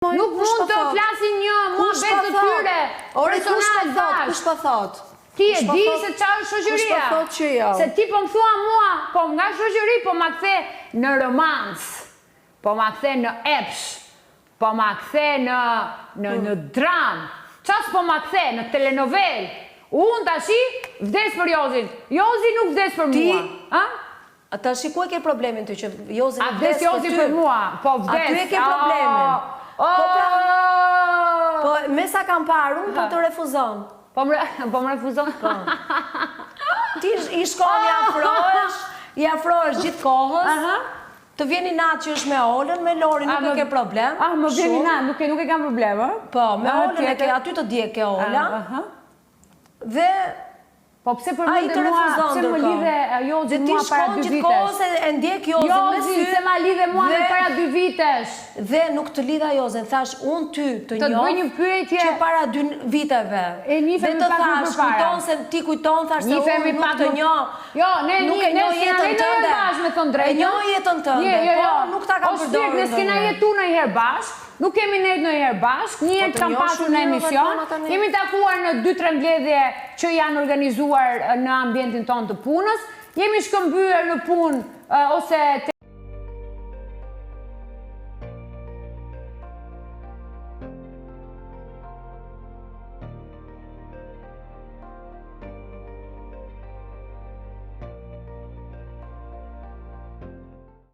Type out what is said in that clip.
Nuk mund të flasin një muhabet të tyre. Kush po thot? Ti e di se çfarë është shoqëria. Kush po thot që jo? Se ti po më thua mua, po nga shoqëri po ma kthe në romans, po ma kthe në epsh, po ma kthe në dram. Ças po ma kthe në telenovel. Unë tashi vdes për Jozin. Jozi nuk vdes për mua. A? Ata ku e ke problemin ty që Jozi nuk vdes për mua? Po vdes. Aty e ke problemin. Po me sa kam parë unë, po të refuzon. Po më refuzon? Ti i shkon i afrohesh gjithë kohës, të vjeni natë që është me Olën, me Lori nuk e ke problem. Më vjeni natë, nuk e kam problem. Po, me Olën e ke, aty të dje ke Ola. Dhe po pse përmendë mua, pse më lidhe Jozin mua para 2 vitesh? Dhe ti shkon gjithë kohës e ndjek Jozin me sy. Jozin, se ma lidhe mua me para 2 vitesh. Dhe nuk të lidha Jozin, thash unë ty të njoh. Të bëj një pyetje që para 2 viteve. Dhe të thash, kujton se ti kujton, thash se unë nuk të njoh. Jo, ne jetën tënde. Me thënë drejtë. E njoh jetën tënde, po nuk ta kam përdorur. Ne s'kena jetu ndonjëherë bashkë. Nuk kemi nejtë ndonjëherë bashkë, një herë kam pasur në emision, jemi takuar në 2-3 mbledhje që janë organizuar në ambientin tonë të punës, jemi shkëmbyer në punë ose